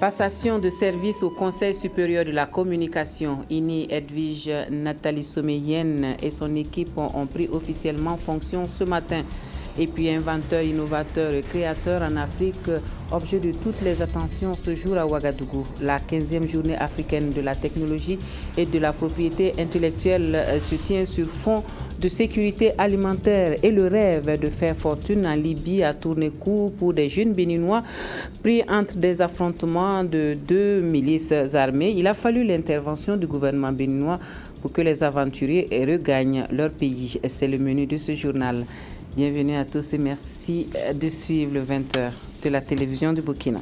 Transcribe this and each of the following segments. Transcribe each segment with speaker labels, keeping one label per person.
Speaker 1: Passation de service au Conseil supérieur de la communication, INI Edwige Nathalie Sommeyen et son équipe ont pris officiellement fonction ce matin. Et puis inventeur, innovateur et créateur en Afrique, objet de toutes les attentions ce jour à Ouagadougou. La 15e journée africaine de la technologie et de la propriété intellectuelle se tient sur fond de sécurité alimentaire et le rêve de faire fortune en Libye a tourné court pour des jeunes béninois pris entre des affrontements de deux milices armées. Il a fallu l'intervention du gouvernement béninois pour que les aventuriers regagnent leur pays. C'est le menu de ce journal. Bienvenue à tous et merci de suivre le 20h de la télévision du Burkina.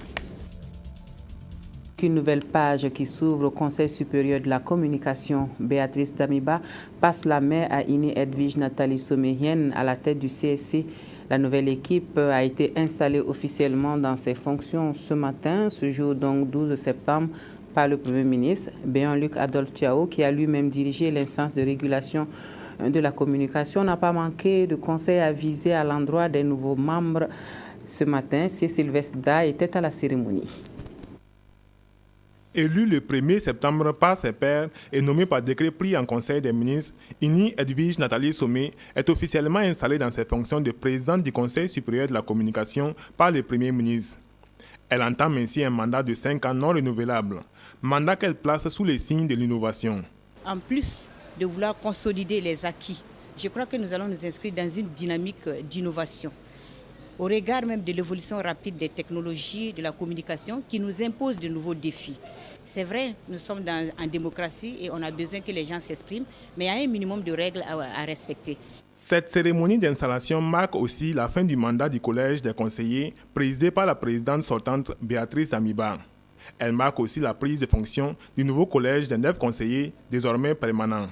Speaker 1: Une nouvelle page qui s'ouvre au Conseil supérieur de la communication. Béatrice Damiba passe la main à INI Edwige Nathalie Sommeyen à la tête du CSC. La nouvelle équipe a été installée officiellement dans ses fonctions ce matin, ce jour donc 12 septembre, par le Premier ministre, Béan-Luc Adolphe Thiaw, qui a lui-même dirigé l'instance de régulation de la communication, n'a pas manqué de conseils avisés à l'endroit des nouveaux membres. Ce matin, C. Sylvestre Da était à la cérémonie.
Speaker 2: Élu le 1er septembre par ses pairs et nommé par décret pris en Conseil des ministres, INI Edwige Nathalie Sommeyen est officiellement installée dans ses fonctions de présidente du Conseil supérieur de la communication par le Premier ministre. Elle entame ainsi un mandat de 5 ans non renouvelable, mandat qu'elle place sous les signes de l'innovation.
Speaker 3: En plus de vouloir consolider les acquis, je crois que nous allons nous inscrire dans une dynamique d'innovation. Au regard même de l'évolution rapide des technologies, de la communication, qui nous impose de nouveaux défis. C'est vrai, nous sommes en démocratie et on a besoin que les gens s'expriment, mais il y a un minimum de règles à respecter.
Speaker 2: Cette cérémonie d'installation marque aussi la fin du mandat du Collège des conseillers, présidé par la présidente sortante Béatrice Damiba. Elle marque aussi la prise de fonction du nouveau collège des 9 conseillers, désormais permanents.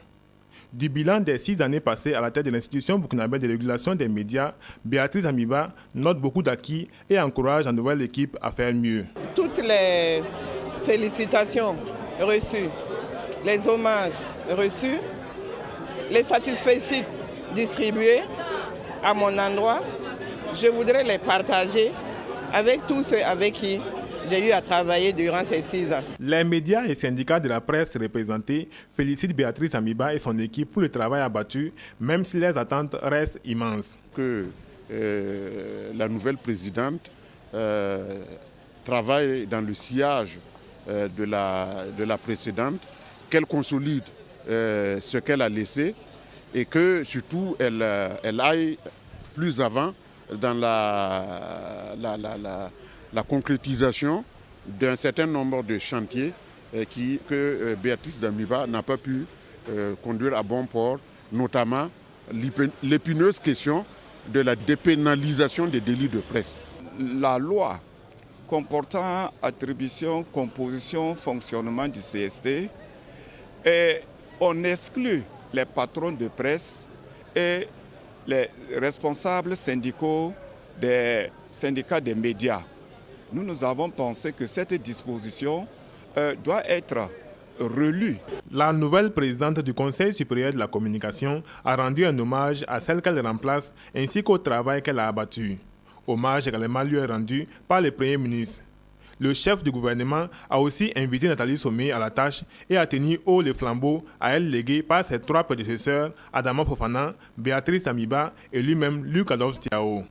Speaker 2: Du bilan des 6 années passées à la tête de l'institution burkinabé de régulation des médias, Béatrice Damiba note beaucoup d'acquis et encourage la nouvelle équipe à faire mieux.
Speaker 4: Toutes les félicitations reçues, les hommages reçus, les satisfecits distribués à mon endroit, je voudrais les partager avec tous ceux avec qui j'ai eu à travailler durant ces 6 ans.
Speaker 2: Les médias et syndicats de la presse représentés félicitent Béatrice Damiba et son équipe pour le travail abattu, même si les attentes restent immenses.
Speaker 5: Que la nouvelle présidente travaille dans le sillage de la précédente, qu'elle consolide ce qu'elle a laissé et que surtout elle aille plus avant dans la concrétisation d'un certain nombre de chantiers que Béatrice Damiba n'a pas pu conduire à bon port, notamment l'épineuse question de la dépénalisation des délits de presse.
Speaker 6: La loi comportant attribution, composition, fonctionnement du CST, et on exclut les patrons de presse et les responsables syndicaux des syndicats des médias. Nous avons pensé que cette disposition doit être relue.
Speaker 2: La nouvelle présidente du Conseil supérieur de la communication a rendu un hommage à celle qu'elle remplace ainsi qu'au travail qu'elle a abattu. Hommage également lui est rendu par le Premier ministre. Le chef du gouvernement a aussi invité Nathalie Sommeyen à la tâche et a tenu haut le flambeau à elle légué par ses 3 prédécesseurs, Adama Fofana, Béatrice Damiba et lui-même Luc Adolphe Thiaw.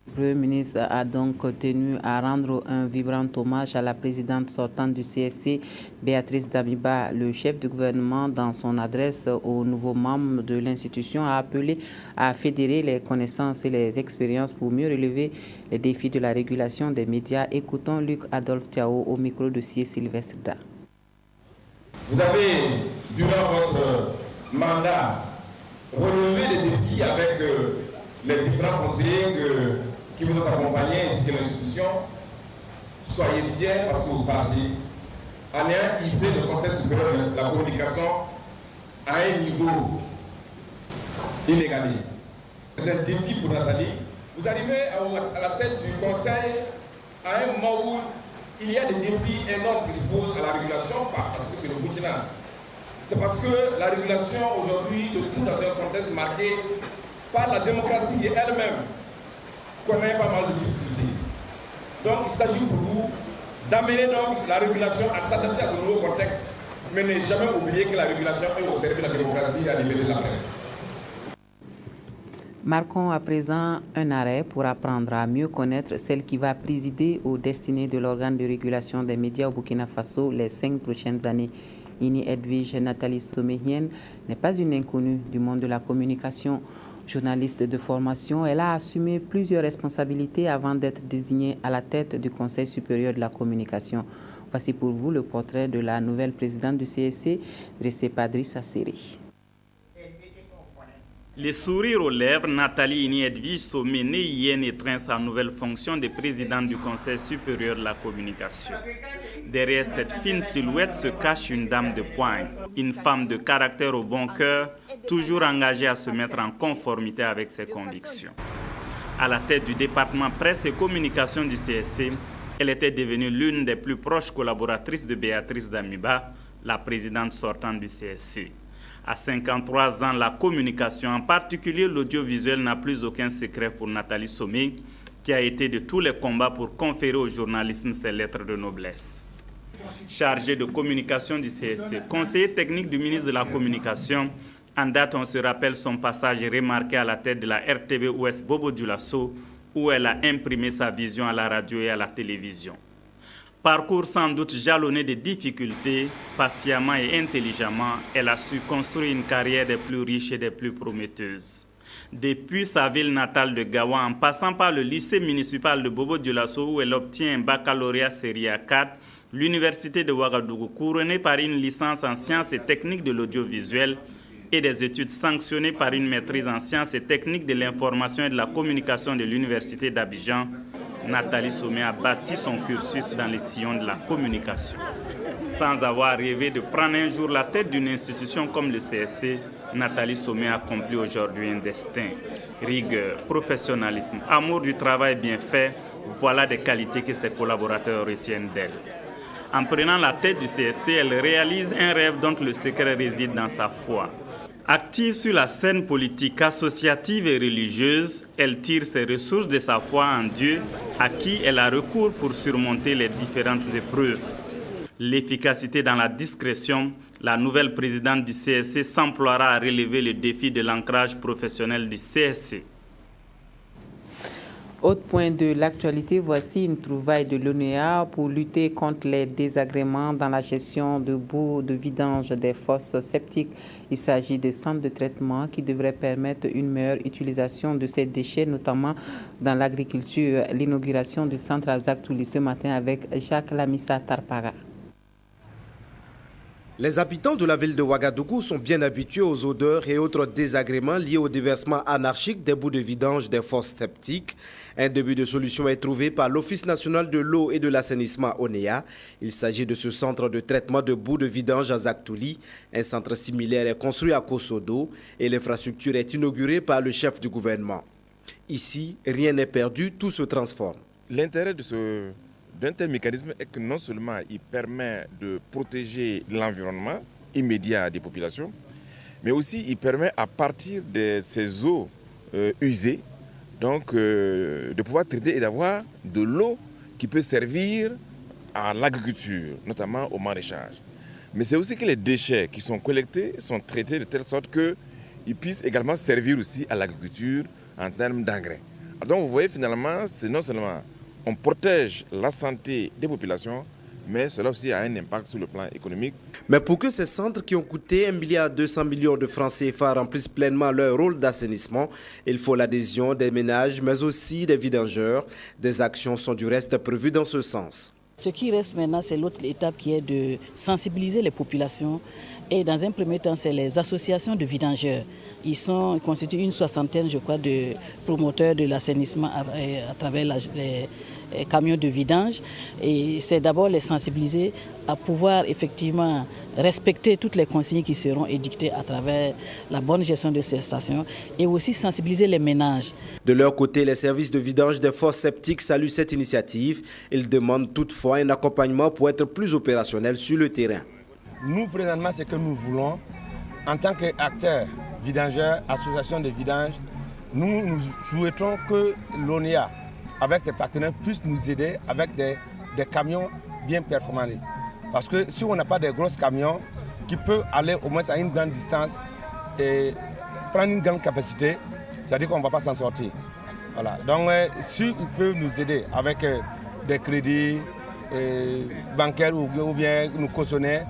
Speaker 1: Le Premier ministre a donc tenu à rendre un vibrant hommage à la présidente sortante du CSC, Béatrice Damiba. Le chef du gouvernement, dans son adresse aux nouveaux membres de l'institution, a appelé à fédérer les connaissances et les expériences pour mieux relever les défis de la régulation des médias. Écoutons Luc Adolphe Thiaw au micro de C. Sylvestre Da.
Speaker 7: Vous avez, durant votre mandat, relevé les défis avec les différents conseillers qui vous ont accompagné ainsi que l'institution. Soyez fiers parce que vous partiez en ayant hissé le Conseil supérieur de la communication à un niveau inégalé. C'est un défi pour Nathalie. Vous arrivez à la tête du Conseil à un moment où il y a des défis énormes qui se posent à la régulation, pas parce que c'est le Burkina. C'est parce que la régulation aujourd'hui se trouve dans un contexte marqué par la démocratie elle-même connaît pas mal de difficultés. Donc il s'agit pour vous d'amener donc la régulation à s'adapter à ce nouveau contexte, mais ne jamais oublier que la régulation est au service de la démocratie et à la liberté de la presse.
Speaker 1: Marquons à présent un arrêt pour apprendre à mieux connaître celle qui va présider aux destinées de l'organe de régulation des médias au Burkina Faso les 5 prochaines années. Ini Edwige Nathalie Soméhienne n'est pas une inconnue du monde de la communication. Journaliste de formation, elle a assumé plusieurs responsabilités avant d'être désignée à la tête du Conseil supérieur de la communication. Voici pour vous le portrait de la nouvelle présidente du CSC, dressé par Drissa Seri.
Speaker 8: Les sourires aux lèvres, Nathalie Ini Edwige Soméhienne étreint sa nouvelle fonction de présidente du Conseil supérieur de la communication. Derrière cette fine silhouette se cache une dame de poigne, une femme de caractère au bon cœur, toujours engagée à se mettre en conformité avec ses convictions. À la tête du département presse et communication du CSC, elle était devenue l'une des plus proches collaboratrices de Béatrice Damiba, la présidente sortante du CSC. À 53 ans, la communication, en particulier l'audiovisuel, n'a plus aucun secret pour Nathalie Somé, qui a été de tous les combats pour conférer au journalisme ses lettres de noblesse. Chargée de communication du CSC, conseiller technique du ministre de la Communication, en date on se rappelle son passage remarqué à la tête de la RTV Ouest Bobo Dioulasso, où elle a imprimé sa vision à la radio et à la télévision. Parcours sans doute jalonné de difficultés, patiemment et intelligemment, elle a su construire une carrière des plus riches et des plus prometteuses. Depuis sa ville natale de Gawa, en passant par le lycée municipal de Bobo Dioulasso où elle obtient un baccalauréat série A4, l'université de Ouagadougou, couronnée par une licence en sciences et techniques de l'audiovisuel et des études sanctionnées par une maîtrise en sciences et techniques de l'information et de la communication de l'université d'Abidjan, Nathalie Somé a bâti son cursus dans les sillons de la communication. Sans avoir rêvé de prendre un jour la tête d'une institution comme le CSC, Nathalie Somé accomplit aujourd'hui un destin. Rigueur, professionnalisme, amour du travail bien fait, voilà des qualités que ses collaborateurs retiennent d'elle. En prenant la tête du CSC, elle réalise un rêve dont le secret réside dans sa foi. Active sur la scène politique, associative et religieuse, elle tire ses ressources de sa foi en Dieu, à qui elle a recours pour surmonter les différentes épreuves. L'efficacité dans la discrétion, la nouvelle présidente du CSC s'emploiera à relever le défi de l'ancrage professionnel du CSC.
Speaker 1: Autre point de l'actualité, voici une trouvaille de l'ONEA pour lutter contre les désagréments dans la gestion de boues de vidange des fosses septiques. Il s'agit de centres de traitement qui devraient permettre une meilleure utilisation de ces déchets, notamment dans l'agriculture. L'inauguration du centre à Zaktouli ce matin avec Jacques Lamissa Tarpara.
Speaker 9: Les habitants de la ville de Ouagadougou sont bien habitués aux odeurs et autres désagréments liés au déversement anarchique des boues de vidange des fosses septiques. Un début de solution est trouvé par l'Office national de l'eau et de l'assainissement ONEA. Il s'agit de ce centre de traitement de boues de vidange à Zaktouli. Un centre similaire est construit à Kosodo et l'infrastructure est inaugurée par le chef du gouvernement. Ici, rien n'est perdu, tout se transforme.
Speaker 10: L'intérêt d'un tel mécanisme est que non seulement il permet de protéger l'environnement immédiat des populations, mais aussi il permet à partir de ces eaux usées, donc de pouvoir traiter et d'avoir de l'eau qui peut servir à l'agriculture, notamment au maraîchage. Mais c'est aussi que les déchets qui sont collectés sont traités de telle sorte qu'ils puissent également servir aussi à l'agriculture en termes d'engrais. Donc vous voyez finalement, c'est non seulement on protège la santé des populations, mais cela aussi a un impact sur le plan économique.
Speaker 9: Mais pour que ces centres qui ont coûté 1,2 milliard de francs CFA remplissent pleinement leur rôle d'assainissement, il faut l'adhésion des ménages, mais aussi des vidangeurs. Des actions sont du reste prévues dans ce sens.
Speaker 11: Ce qui reste maintenant, c'est l'autre étape qui est de sensibiliser les populations. Et dans un premier temps, c'est les associations de vidangeurs. Ils constituent une soixantaine, je crois, de promoteurs de l'assainissement à travers les camions de vidange. Et c'est d'abord les sensibiliser à pouvoir effectivement respecter toutes les consignes qui seront édictées à travers la bonne gestion de ces stations et aussi sensibiliser les ménages.
Speaker 9: De leur côté, les services de vidange des fosses septiques saluent cette initiative. Ils demandent toutefois un accompagnement pour être plus opérationnels sur le terrain.
Speaker 12: Nous, présentement, ce que nous voulons, en tant qu'acteurs, vidangeurs, associations de vidange, nous souhaitons que l'ONEA, avec ses partenaires, puisse nous aider avec des camions bien performants. Parce que si on n'a pas de gros camions qui peuvent aller au moins à une grande distance et prendre une grande capacité, c'est-à-dire qu'on ne va pas s'en sortir. Voilà. Donc, s'ils peuvent nous aider avec des crédits bancaires ou bien nous cautionner,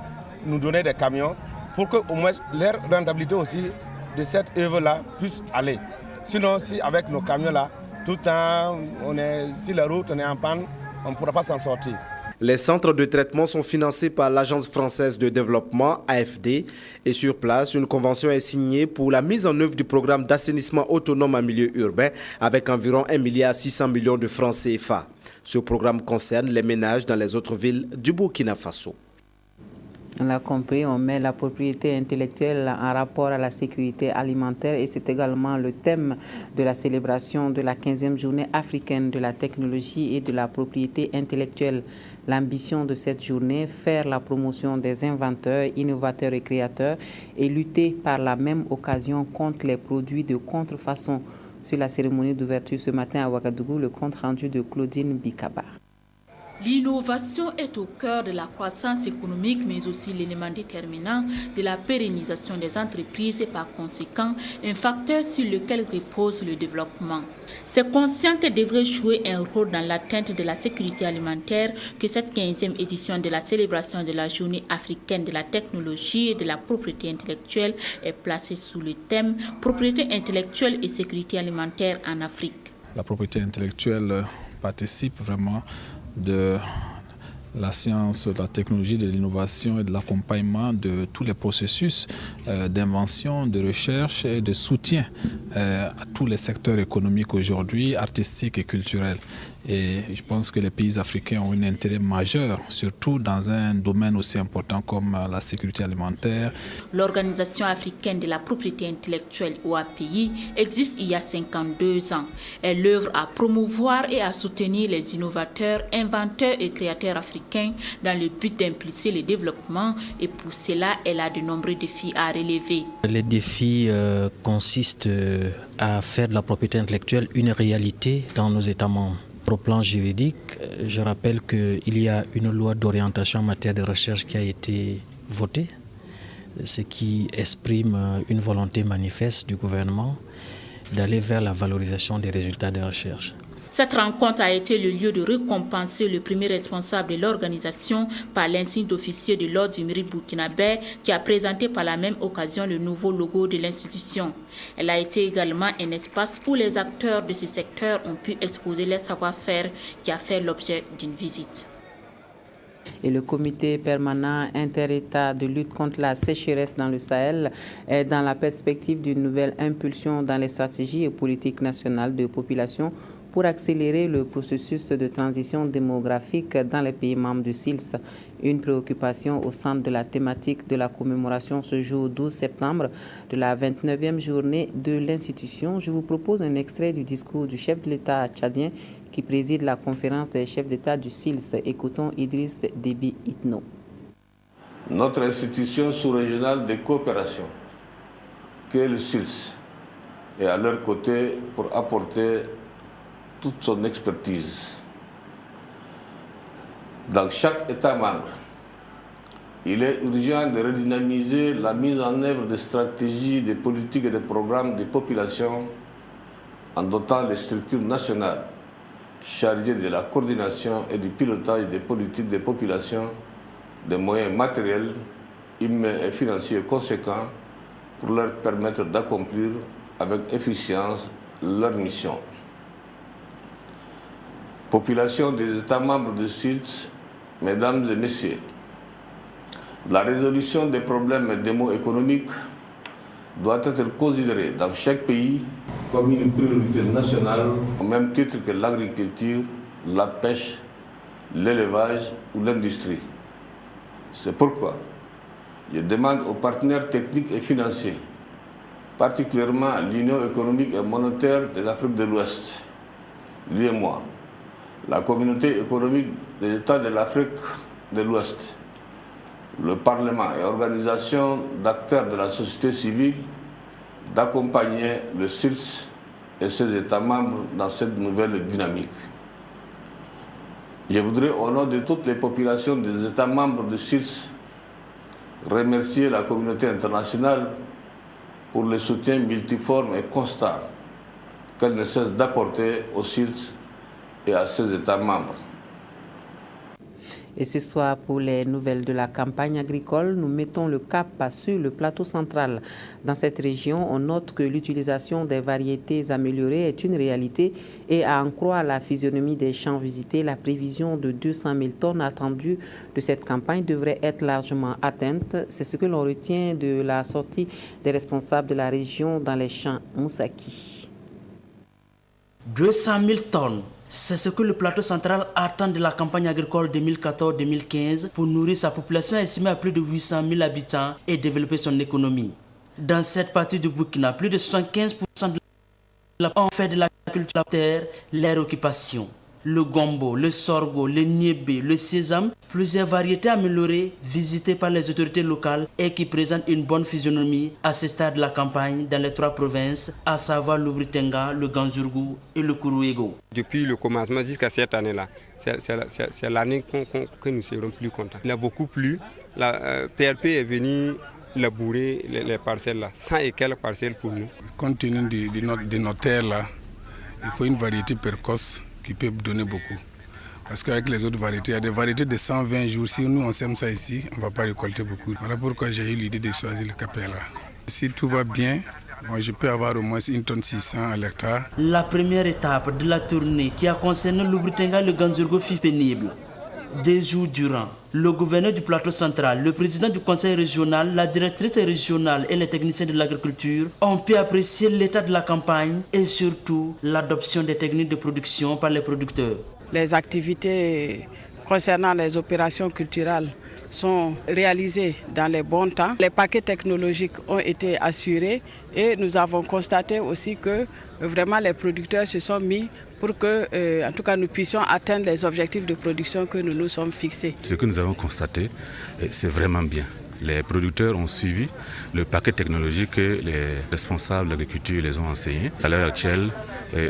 Speaker 12: nous donner des camions, pour qu'au moins leur rentabilité aussi de cette œuvre-là puisse aller. Sinon, si avec nos camions-là, tout le temps, si la route est en panne, on ne pourra pas s'en sortir.
Speaker 9: Les centres de traitement sont financés par l'Agence française de développement, AFD, et sur place, une convention est signée pour la mise en œuvre du programme d'assainissement autonome en milieu urbain avec environ 1,6 milliard de francs CFA. Ce programme concerne les ménages dans les autres villes du Burkina Faso.
Speaker 1: On l'a compris, on met la propriété intellectuelle en rapport à la sécurité alimentaire et c'est également le thème de la célébration de la 15e journée africaine de la technologie et de la propriété intellectuelle. L'ambition de cette journée, faire la promotion des inventeurs, innovateurs et créateurs et lutter par la même occasion contre les produits de contrefaçon. Sur la cérémonie d'ouverture ce matin à Ouagadougou, le compte rendu de Claudine Bikaba.
Speaker 13: L'innovation est au cœur de la croissance économique, mais aussi l'élément déterminant de la pérennisation des entreprises et par conséquent un facteur sur lequel repose le développement. C'est conscient qu'elle devrait jouer un rôle dans l'atteinte de la sécurité alimentaire que cette 15e édition de la célébration de la Journée africaine de la technologie et de la propriété intellectuelle est placée sous le thème « Propriété intellectuelle et sécurité alimentaire en Afrique ».
Speaker 14: La propriété intellectuelle participe vraiment de la science, de la technologie, de l'innovation et de l'accompagnement de tous les processus d'invention, de recherche et de soutien à tous les secteurs économiques aujourd'hui, artistiques et culturels. Et je pense que les pays africains ont un intérêt majeur, surtout dans un domaine aussi important comme la sécurité alimentaire.
Speaker 13: L'Organisation africaine de la propriété intellectuelle, OAPI, existe il y a 52 ans. Elle œuvre à promouvoir et à soutenir les innovateurs, inventeurs et créateurs africains dans le but d'impulser le développement et pour cela, elle a de nombreux défis à relever.
Speaker 15: Les défis consistent à faire de la propriété intellectuelle une réalité dans nos États membres. Au plan juridique, je rappelle qu'il y a une loi d'orientation en matière de recherche qui a été votée, ce qui exprime une volonté manifeste du gouvernement d'aller vers la valorisation des résultats de recherche.
Speaker 13: Cette rencontre a été le lieu de récompenser le premier responsable de l'organisation par l'insigne d'officier de l'ordre du mérite burkinabé qui a présenté par la même occasion le nouveau logo de l'institution. Elle a été également un espace où les acteurs de ce secteur ont pu exposer leur savoir-faire qui a fait l'objet d'une visite.
Speaker 1: Et le comité permanent inter-État de lutte contre la sécheresse dans le Sahel est dans la perspective d'une nouvelle impulsion dans les stratégies et politiques nationales de population pour accélérer le processus de transition démographique dans les pays membres du SILS. Une préoccupation au centre de la thématique de la commémoration ce jour 12 septembre de la 29e journée de l'institution. Je vous propose un extrait du discours du chef de l'État tchadien qui préside la conférence des chefs d'État du SILS. Écoutons Idriss Déby Itno.
Speaker 16: Notre institution sous-régionale de coopération, qui est le SILS, est à leur côté pour apporter toute son expertise. Dans chaque État membre, il est urgent de redynamiser la mise en œuvre de stratégies, de politiques et de programmes de population en dotant les structures nationales chargées de la coordination et du pilotage des politiques de population de moyens matériels, humains et financiers conséquents pour leur permettre d'accomplir avec efficience leur mission. Population des États membres du SILS, mesdames et messieurs, la résolution des problèmes démo-économiques doit être considérée dans chaque pays comme une priorité nationale au même titre que l'agriculture, la pêche, l'élevage ou l'industrie. C'est pourquoi je demande aux partenaires techniques et financiers, particulièrement l'Union économique et monétaire de l'Afrique de l'Ouest, l'UEMOA, la communauté économique des États de l'Afrique de l'Ouest, le Parlement et organisations d'acteurs de la société civile d'accompagner le SILS et ses États membres dans cette nouvelle dynamique. Je voudrais, au nom de toutes les populations des États membres de SILS, remercier la communauté internationale pour le soutien multiforme et constant qu'elle ne cesse d'apporter aux SILS et à ses États membres.
Speaker 1: Et ce soir, pour les nouvelles de la campagne agricole, nous mettons le cap sur le plateau central. Dans cette région, on note que l'utilisation des variétés améliorées est une réalité et à en croire la physionomie des champs visités, la prévision de 200 000 tonnes attendue de cette campagne devrait être largement atteinte. C'est ce que l'on retient de la sortie des responsables de la région dans les champs Moussaki.
Speaker 17: 200 000 tonnes. C'est ce que le plateau central attend de la campagne agricole 2014-2015 pour nourrir sa population estimée à plus de 800 000 habitants et développer son économie. Dans cette partie du Burkina, plus de 75% de la ont fait de l'agriculture de terre leur occupation. Le gombo, le sorgho, le niébé, le sésame, plusieurs variétés améliorées visitées par les autorités locales et qui présentent une bonne physionomie à ce stade de la campagne dans les 3 provinces, à savoir le Britenga, le Ganzourgou et le Kourouégo.
Speaker 18: Depuis le commencement jusqu'à cette année-là, c'est l'année que nous serons plus contents. Il a beaucoup plu, la PRP est venue labourer les parcelles là, 100 et quelques parcelles pour nous.
Speaker 19: Compte tenu de nos terres là, il faut une variété précoce qui peut donner beaucoup. Parce qu'avec les autres variétés, il y a des variétés de 120 jours. Si nous on sème ça ici, on ne va pas récolter beaucoup. Voilà pourquoi j'ai eu l'idée de choisir le capella. Si tout va bien, moi je peux avoir au moins 1 tonne 600 à l'hectare.
Speaker 17: La première étape de la tournée qui a concerné le Britenga et le Ganzourgou fut pénible. 2 jours durant, le gouverneur du plateau central, le président du conseil régional, la directrice régionale et les techniciens de l'agriculture ont pu apprécier l'état de la campagne et surtout l'adoption des techniques de production par les producteurs.
Speaker 20: Les activités concernant les opérations culturelles sont réalisées dans les bons temps. Les paquets technologiques ont été assurés et nous avons constaté aussi que vraiment les producteurs se sont mis pour que, en tout cas, nous puissions atteindre les objectifs de production que nous nous sommes fixés.
Speaker 21: Ce que nous avons constaté, c'est vraiment bien. Les producteurs ont suivi le paquet technologique que les responsables de l'agriculture les ont enseigné. À l'heure actuelle,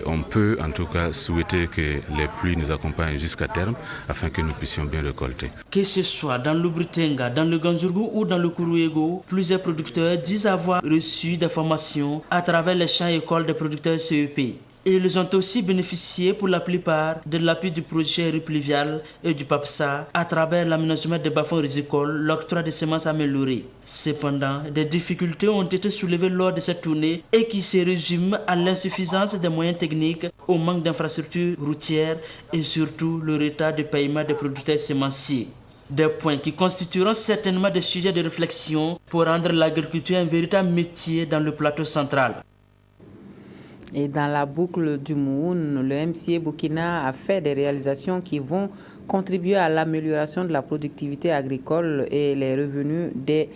Speaker 21: on peut en tout cas souhaiter que les pluies nous accompagnent jusqu'à terme afin que nous puissions bien récolter.
Speaker 17: Que ce soit dans le Britenga, dans le Ganzourgou ou dans le Kourouégo, plusieurs producteurs disent avoir reçu des formations à travers les champs et écoles des producteurs CEP. Et ils ont aussi bénéficié pour la plupart de l'appui du projet Ripluvial et du PAPSA à travers l'aménagement des bas-fonds rizicoles, l'octroi de semences améliorées. Cependant, des difficultés ont été soulevées lors de cette tournée et qui se résument à l'insuffisance des moyens techniques, au manque d'infrastructures routières et surtout le retard de paiement des producteurs sémenciers. Des points qui constitueront certainement des sujets de réflexion pour rendre l'agriculture un véritable métier dans le plateau central.
Speaker 1: Et dans la boucle du Moun, le MCA Burkina a fait des réalisations qui vont contribuer à l'amélioration de la productivité agricole et les revenus des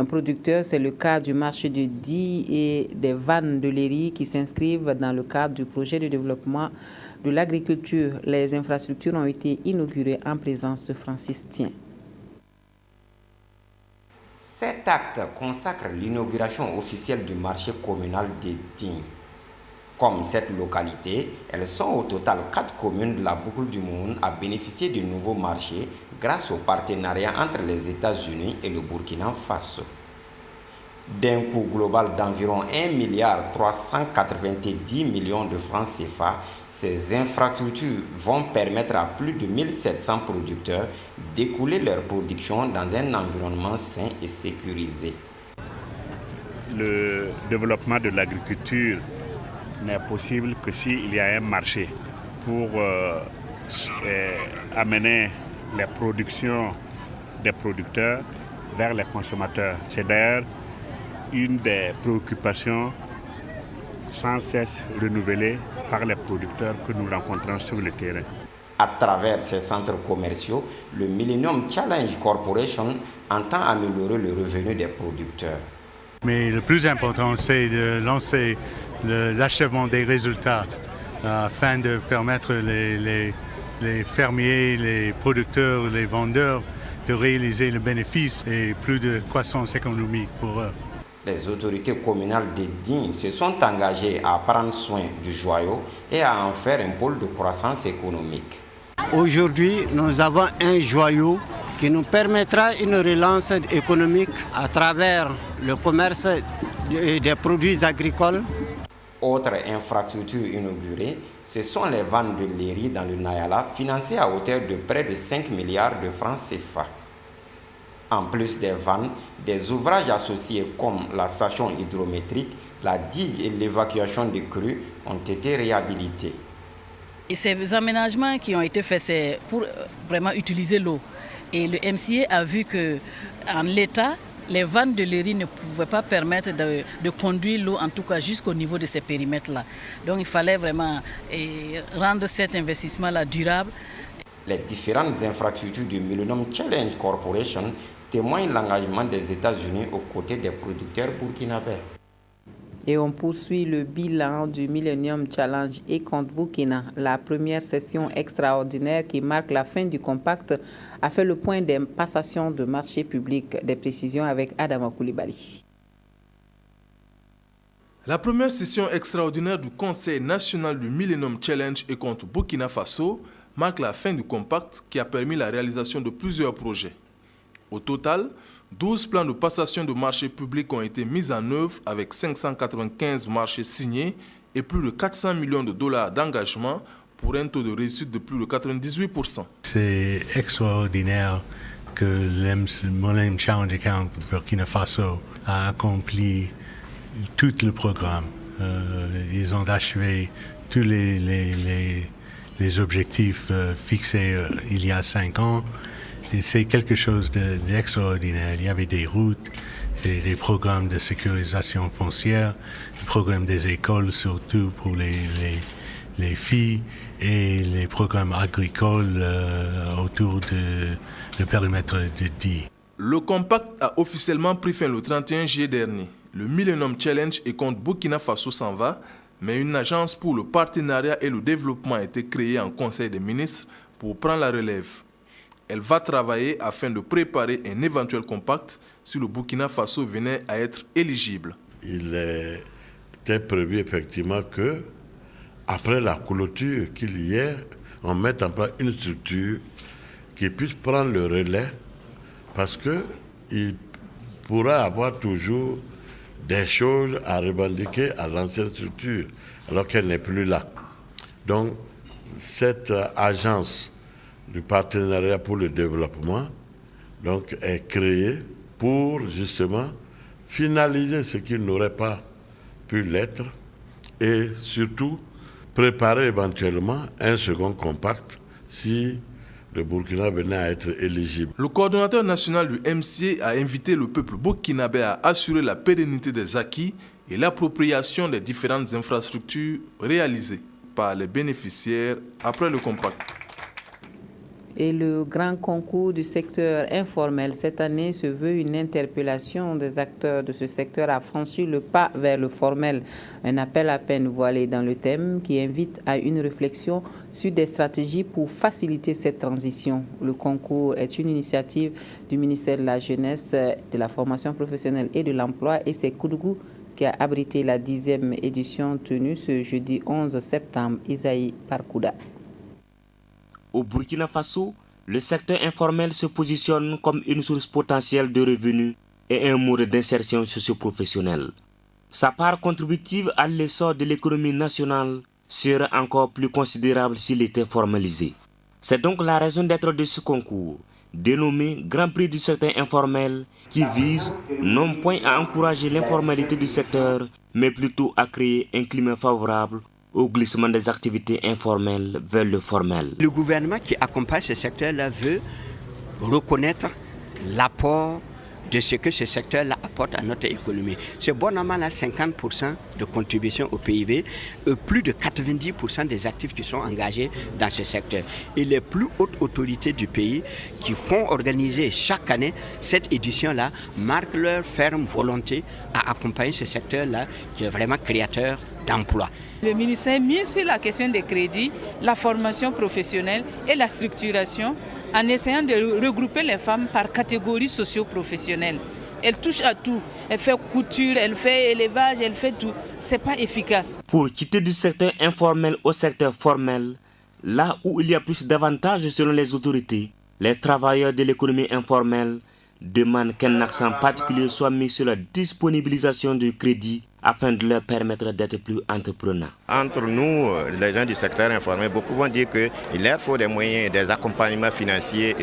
Speaker 1: producteurs. C'est le cas du marché de Die et des vannes de Léry qui s'inscrivent dans le cadre du projet de développement de l'agriculture. Les infrastructures ont été inaugurées en présence de Francis Tien.
Speaker 22: Cet acte consacre l'inauguration officielle du marché communal des Dignes. Comme cette localité, elles sont au total 4 communes de la boucle du Moun à bénéficier du nouveau marché grâce au partenariat entre les États-Unis et le Burkina Faso. D'un coût global d'environ 1,390 milliard de francs CFA, ces infrastructures vont permettre à plus de 1700 producteurs d'écouler leur production dans un environnement sain et sécurisé.
Speaker 23: Le développement de l'agriculture n'est possible que s'il y a un marché pour amener les productions des producteurs vers les consommateurs. C'est d'ailleurs une des préoccupations sans cesse renouvelées par les producteurs que nous rencontrons sur le terrain.
Speaker 22: À travers ces centres commerciaux, le Millennium Challenge Corporation entend améliorer le revenu des producteurs.
Speaker 24: Mais le plus important, c'est de lancer l'achèvement des résultats afin de permettre les fermiers, les producteurs, les vendeurs de réaliser le bénéfice et plus de croissance économique pour eux.
Speaker 22: Les autorités communales des Dignes se sont engagées à prendre soin du joyau et à en faire un pôle de croissance économique.
Speaker 3: Aujourd'hui, nous avons un joyau qui nous permettra une relance économique à travers le commerce des produits agricoles.
Speaker 22: Autre infrastructure inaugurée, ce sont les vannes de Léry dans le Nayala, financées à hauteur de près de 5 milliards de francs CFA. En plus des vannes, des ouvrages associés comme la station hydrométrique, la digue et l'évacuation des crues ont été réhabilités.
Speaker 11: Et ces aménagements qui ont été faits, c'est pour vraiment utiliser l'eau. Et le MCA a vu qu'en l'état, les vannes de Léry ne pouvaient pas permettre de conduire l'eau, en tout cas jusqu'au niveau de ces périmètres-là. Donc il fallait vraiment rendre cet investissement-là durable.
Speaker 22: Les différentes infrastructures du Millennium Challenge Corporation témoignent l'engagement des États-Unis aux côtés des producteurs burkinabés.
Speaker 1: Et on poursuit le bilan du Millennium Challenge et contre Burkina. La première session extraordinaire qui marque la fin du compact a fait le point des passations de marchés publics. Des précisions avec Adama Koulibaly.
Speaker 4: La première session extraordinaire du Conseil national du Millennium Challenge et contre Burkina Faso marque la fin du compact qui a permis la réalisation de plusieurs projets. Au total, 12 plans de passation de marchés publics ont été mis en œuvre avec 595 marchés signés et plus de 400 millions de dollars d'engagement pour un taux de réussite de plus de 98%.
Speaker 24: C'est extraordinaire que le Millennium Challenge Account Burkina Faso a accompli tout le programme. Ils ont achevé tous les objectifs fixés il y a 5 ans. Et c'est quelque chose d'extraordinaire. Il y avait des routes, des programmes de sécurisation foncière, des programmes des écoles surtout pour les filles et les programmes agricoles autour du périmètre de DI.
Speaker 4: Le compact a officiellement pris fin le 31 juillet dernier. Le Millennium Challenge et contre Burkina Faso s'en va, mais une agence pour le partenariat et le développement a été créée en Conseil des ministres pour prendre la relève. Elle va travailler afin de préparer un éventuel compact si le Burkina Faso venait à être éligible.
Speaker 5: Il était prévu effectivement que, après la clôture qu'il y ait, on mette en place une structure qui puisse prendre le relais parce qu'il pourra avoir toujours des choses à revendiquer à l'ancienne structure alors qu'elle n'est plus là. Donc, cette agence du partenariat pour le développement donc, est créé pour justement finaliser ce qui n'aurait pas pu l'être et surtout préparer éventuellement un second compact si le Burkina venait à être éligible.
Speaker 4: Le coordonnateur national du MCA a invité le peuple burkinabé à assurer la pérennité des acquis et l'appropriation des différentes infrastructures réalisées par les bénéficiaires après le compact.
Speaker 1: Et le grand concours du secteur informel cette année se veut une interpellation des acteurs de ce secteur à franchir le pas vers le formel. Un appel à peine voilé dans le thème qui invite à une réflexion sur des stratégies pour faciliter cette transition. Le concours est une initiative du ministère de la Jeunesse, de la formation professionnelle et de l'emploi et c'est Koudougou qui a abrité la 10e édition tenue ce jeudi 11 septembre. Isaïe Parkouda.
Speaker 6: Au Burkina Faso, le secteur informel se positionne comme une source potentielle de revenus et un mode d'insertion socio-professionnelle. Sa part contributive à l'essor de l'économie nationale serait encore plus considérable s'il était formalisé. C'est donc la raison d'être de ce concours, dénommé Grand Prix du secteur informel, qui vise non point à encourager l'informalité du secteur, mais plutôt à créer un climat favorable au glissement des activités informelles vers le formel.
Speaker 25: Le gouvernement qui accompagne ce secteur-là veut reconnaître l'apport de ce que ce secteur-là apporte à notre économie. C'est bon normalement 50% de contribution au PIB et plus de 90% des actifs qui sont engagés dans ce secteur. Et les plus hautes autorités du pays qui font organiser chaque année cette édition-là marquent leur ferme volonté à accompagner ce secteur-là qui est vraiment créateur d'emplois.
Speaker 26: Le ministère mise sur la question des crédits, la formation professionnelle et la structuration en essayant de regrouper les femmes par catégories socio-professionnelles. Elle touche à tout. Elle fait couture, elle fait élevage, elle fait tout. C'est pas efficace.
Speaker 6: Pour quitter du secteur informel au secteur formel, Là où il y a plus d'avantages selon les autorités, les travailleurs de l'économie informelle demandent qu'un accent particulier soit mis sur la disponibilisation du crédit afin de leur permettre d'être plus entreprenants.
Speaker 2: Entre nous, les gens du secteur informel, beaucoup vont dire qu'il leur faut des moyens, des accompagnements financiers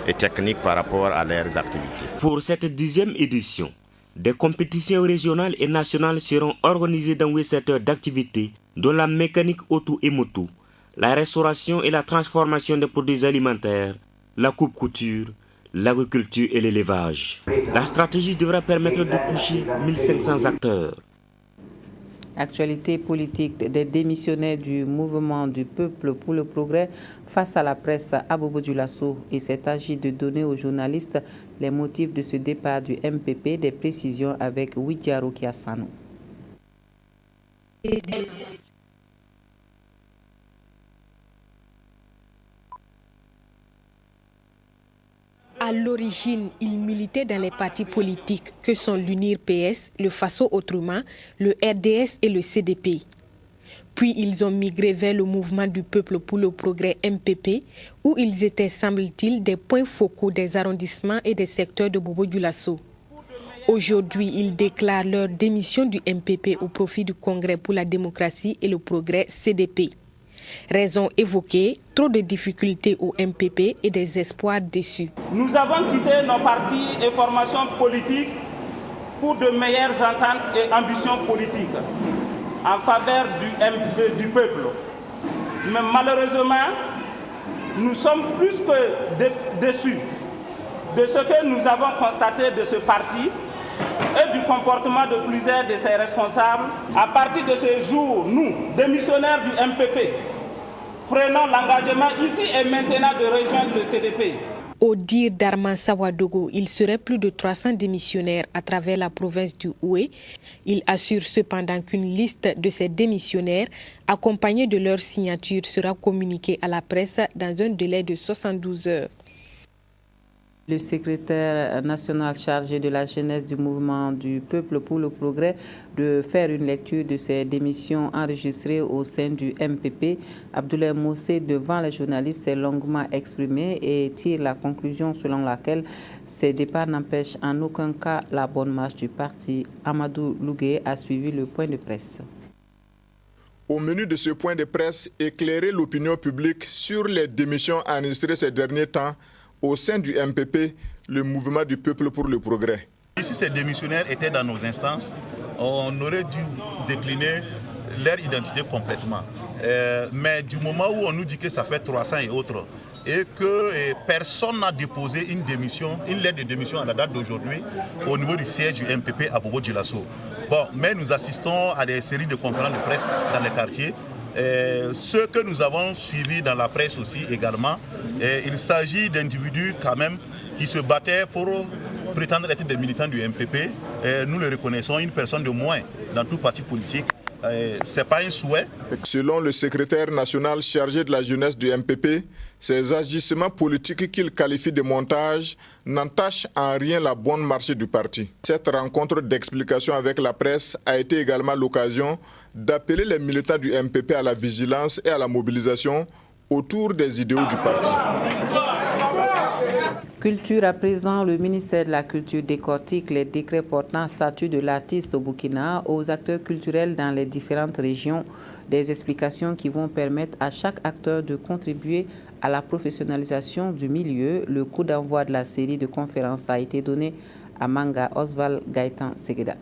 Speaker 2: et techniques par rapport à leurs activités.
Speaker 6: Pour cette 10e édition, des compétitions régionales et nationales seront organisées dans 8 secteurs d'activité, dont la mécanique auto et moto, la restauration et la transformation des produits alimentaires, la coupe-couture, l'agriculture et l'élevage. La stratégie devra permettre de toucher 1500 acteurs.
Speaker 1: Actualité politique des démissionnaires du mouvement du peuple pour le progrès face à la presse à Bobo Dioulasso. Il s'est agi de donner aux journalistes les motifs de ce départ du MPP, des précisions avec Widiaro Kiasano.
Speaker 7: À l'origine, ils militaient dans les partis politiques que sont l'UNIR PS, le FASO Autrement, le RDS et le CDP. Puis ils ont migré vers le mouvement du peuple pour le progrès MPP, où ils étaient, semble-t-il, des points focaux des arrondissements et des secteurs de Bobo Dioulasso. Aujourd'hui, ils déclarent leur démission du MPP au profit du Congrès pour la démocratie et le progrès CDP. Raison évoquée, trop de difficultés au MPP et des espoirs déçus.
Speaker 8: Nous avons quitté nos partis et formations politiques pour de meilleures ententes et ambitions politiques en faveur du peuple. Mais malheureusement, nous sommes plus que déçus de ce que nous avons constaté de ce parti et du comportement de plusieurs de ses responsables. À partir de ce jour, nous, démissionnaires du MPP, prenons l'engagement ici et maintenant de rejoindre le CDP.
Speaker 7: Au dire d'Arman Sawadogo, il serait plus de 300 démissionnaires à travers la province du Houé. Il assure cependant qu'une liste de ces démissionnaires, accompagnée de leur signature, sera communiquée à la presse dans un délai de 72 heures.
Speaker 1: Le secrétaire national chargé de la jeunesse du mouvement du peuple pour le progrès de faire une lecture de ces démissions enregistrées au sein du MPP. Abdoulaye Moussé, devant les journalistes, s'est longuement exprimé et tire la conclusion selon laquelle ces départs n'empêchent en aucun cas la bonne marche du parti. Amadou Lougué a suivi le point de presse.
Speaker 9: Au menu de ce point de presse, éclairer l'opinion publique sur les démissions enregistrées ces derniers temps au sein du MPP, le mouvement du peuple pour le progrès.
Speaker 10: Si ces démissionnaires étaient dans nos instances, on aurait dû décliner leur identité complètement. Mais du moment où on nous dit que ça fait 300 et autres, et que personne n'a déposé une lettre de démission à la date d'aujourd'hui au niveau du siège du MPP à Bobo Dioulasso. Bon, mais nous assistons à des séries de conférences de presse dans les quartiers. Ce que nous avons suivi dans la presse aussi également, il s'agit d'individus quand même qui se battaient pour prétendre être des militants du MPP. Nous le reconnaissons, une personne de moins dans tout parti politique. Ce n'est pas un souhait.
Speaker 9: Selon le secrétaire national chargé de la jeunesse du MPP, ces agissements politiques qu'il qualifie de montage n'entachent en rien la bonne marche du parti. Cette rencontre d'explication avec la presse a été également l'occasion d'appeler les militants du MPP à la vigilance et à la mobilisation autour des idéaux du parti.
Speaker 1: Culture à présent, le ministère de la Culture décortique les décrets portant statut de l'artiste au Burkina aux acteurs culturels dans les différentes régions. Des explications qui vont permettre à chaque acteur de contribuer à la professionnalisation du milieu. Le coup d'envoi de la série de conférences a été donné à Manga Oswald Gaëtan Segeda.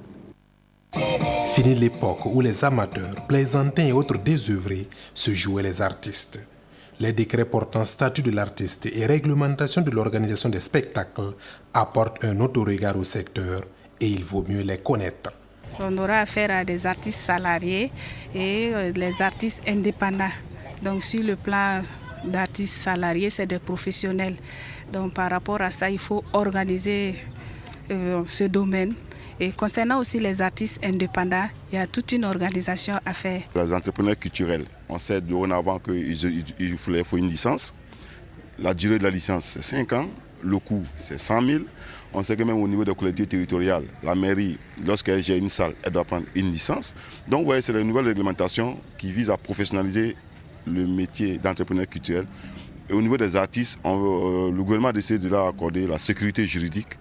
Speaker 12: Fini l'époque où les amateurs, plaisantins et autres désœuvrés se jouaient les artistes. Les décrets portant statut de l'artiste et réglementation de l'organisation des spectacles apportent un autre regard au secteur et il vaut mieux les connaître.
Speaker 27: On aura affaire à des artistes salariés et les artistes indépendants. Donc sur le plan d'artistes salariés, c'est des professionnels. Donc par rapport à ça, il faut organiser ce domaine. Et concernant aussi les artistes indépendants, il y a toute une organisation à faire.
Speaker 28: Les entrepreneurs culturels, on sait dorénavant qu'il faut une licence. La durée de la licence, c'est 5 ans. Le coût, c'est 100 000. On sait que même au niveau des collectivités territoriales, la mairie, lorsqu'elle gère une salle, elle doit prendre une licence. Donc, vous voyez, c'est la nouvelle réglementation qui vise à professionnaliser le métier d'entrepreneur culturel. Et au niveau des artistes, le gouvernement a décidé de leur accorder la sécurité juridique,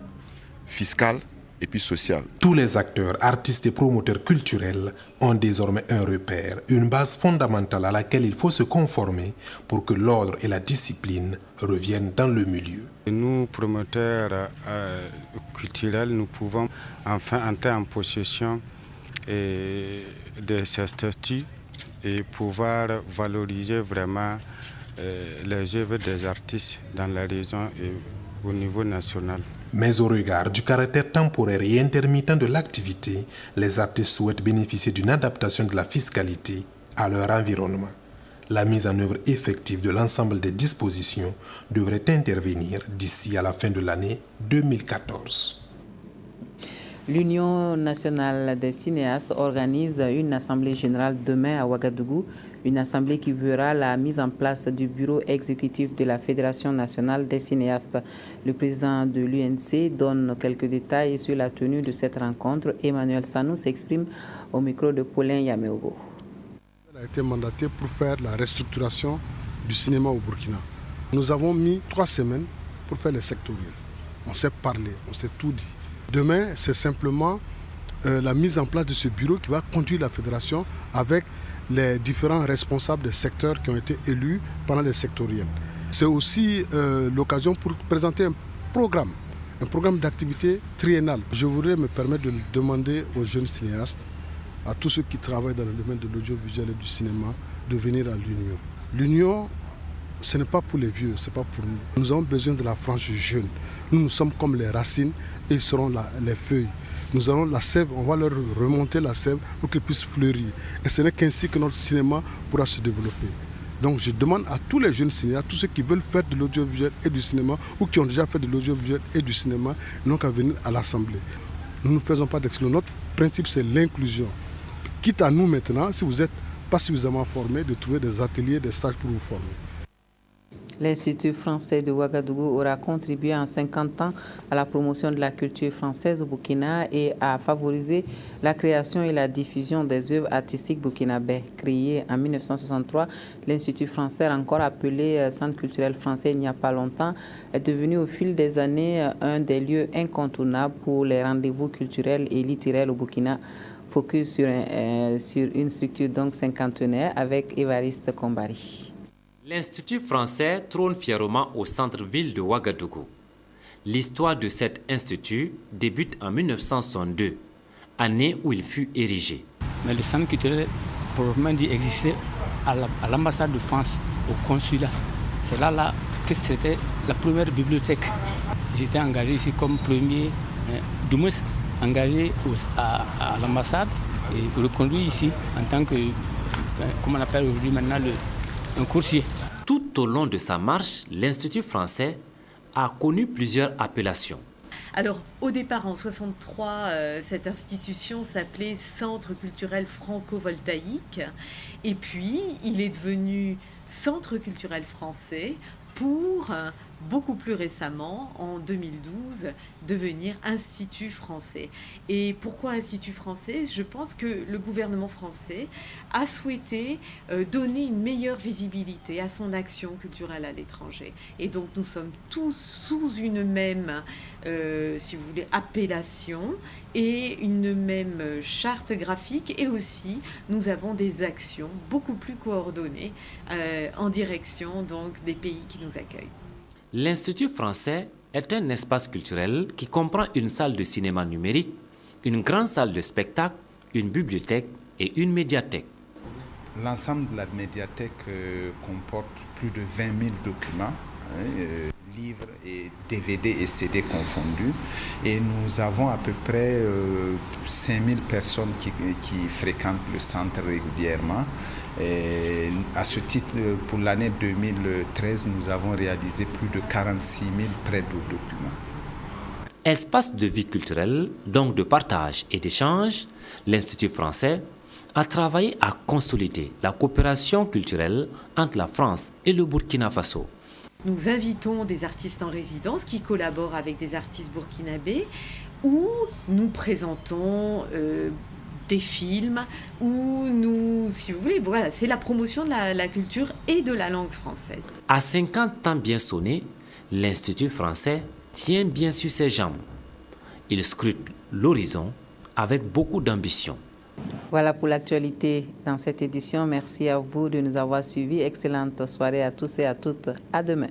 Speaker 28: fiscale et puis sociale.
Speaker 12: Tous les acteurs, artistes et promoteurs culturels ont désormais un repère, une base fondamentale à laquelle il faut se conformer pour que l'ordre et la discipline reviennent dans le milieu.
Speaker 13: Nous, promoteurs culturels, nous pouvons enfin entrer en possession de ces statuts et pouvoir valoriser vraiment les œuvres des artistes dans la région et au niveau national.
Speaker 12: Mais au regard du caractère temporaire et intermittent de l'activité, les artistes souhaitent bénéficier d'une adaptation de la fiscalité à leur environnement. La mise en œuvre effective de l'ensemble des dispositions devrait intervenir d'ici à la fin de l'année 2014.
Speaker 1: L'Union nationale des cinéastes organise une assemblée générale demain à Ouagadougou, une assemblée qui verra la mise en place du bureau exécutif de la Fédération nationale des cinéastes. Le président de l'UNC donne quelques détails sur la tenue de cette rencontre. Emmanuel Sanou s'exprime au micro de Paulin Yameogo.
Speaker 14: Elle a été mandatée pour faire la restructuration du cinéma au Burkina. Nous avons mis 3 semaines pour faire les sectoriels. On s'est parlé, on s'est tout dit. Demain, c'est simplement la mise en place de ce bureau qui va conduire la fédération avec les différents responsables des secteurs qui ont été élus pendant les sectoriels. C'est aussi l'occasion pour présenter un programme d'activité triennal. Je voudrais me permettre de demander aux jeunes cinéastes, à tous ceux qui travaillent dans le domaine de l'audiovisuel et du cinéma, de venir à l'Union. L'Union, ce n'est pas pour les vieux, ce n'est pas pour nous. Nous avons besoin de la frange jeune. Nous sommes comme les racines et ils seront les feuilles. Nous allons la sève, on va leur remonter la sève pour qu'ils puissent fleurir. Et ce n'est qu'ainsi que notre cinéma pourra se développer. Donc je demande à tous les jeunes cinéastes, tous ceux qui veulent faire de l'audiovisuel et du cinéma ou qui ont déjà fait de l'audiovisuel et du cinéma, ils n'ont qu'à venir à l'Assemblée. Nous ne faisons pas d'exclusion. Notre principe, c'est l'inclusion. Quitte à nous maintenant, si vous n'êtes pas suffisamment formés, de trouver des ateliers, des stages pour vous former.
Speaker 1: L'Institut français de Ouagadougou aura contribué en 50 ans à la promotion de la culture française au Burkina et à favoriser la création et la diffusion des œuvres artistiques burkinabais. Créé en 1963, l'Institut français, encore appelé Centre culturel français il n'y a pas longtemps, est devenu au fil des années un des lieux incontournables pour les rendez-vous culturels et littéraires au Burkina. Focus sur une structure donc cinquantenaire avec Évariste Kombari.
Speaker 15: L'Institut français trône fièrement au centre-ville de Ouagadougou. L'histoire de cet institut débute en 1962, année où il fut érigé.
Speaker 16: Mais le centre culturel, proprement dit, existait à l'ambassade de France, au consulat. C'est là que c'était la première bibliothèque. J'étais engagé ici comme premier, du moins engagé à l'ambassade et reconduit ici en tant que, comment on appelle aujourd'hui maintenant, un coursier.
Speaker 15: Tout au long de sa marche, l'Institut français a connu plusieurs appellations.
Speaker 18: Alors, au départ, en 63, cette institution s'appelait Centre culturel franco-voltaïque. Et puis, il est devenu Centre culturel français pour, beaucoup plus récemment, en 2012, devenir Institut français. Et pourquoi Institut français ? Je pense que le gouvernement français a souhaité donner une meilleure visibilité à son action culturelle à l'étranger. Et donc nous sommes tous sous une même, si vous voulez, appellation et une même charte graphique. Et aussi, nous avons des actions beaucoup plus coordonnées en direction donc, des pays qui nous accueillent.
Speaker 15: L'Institut français est un espace culturel qui comprend une salle de cinéma numérique, une grande salle de spectacle, une bibliothèque et une médiathèque.
Speaker 19: L'ensemble de la médiathèque comporte plus de 20 000 documents, livres et DVD et CD confondus. Et nous avons à peu près 5 000 personnes qui fréquentent le centre régulièrement. Et à ce titre, pour l'année 2013, nous avons réalisé plus de 46 000 prêts de documents.
Speaker 15: Espace de vie culturelle, donc de partage et d'échange, l'Institut français a travaillé à consolider la coopération culturelle entre la France et le Burkina Faso.
Speaker 18: Nous invitons des artistes en résidence qui collaborent avec des artistes burkinabés où nous présentons des films, où nous, si vous voulez, voilà, c'est la promotion de la culture et de la langue française.
Speaker 15: À 50 ans bien sonnés, l'Institut français tient bien sur ses jambes. Il scrute l'horizon avec beaucoup d'ambition.
Speaker 1: Voilà pour l'actualité dans cette édition. Merci à vous de nous avoir suivis. Excellente soirée à tous et à toutes. À demain.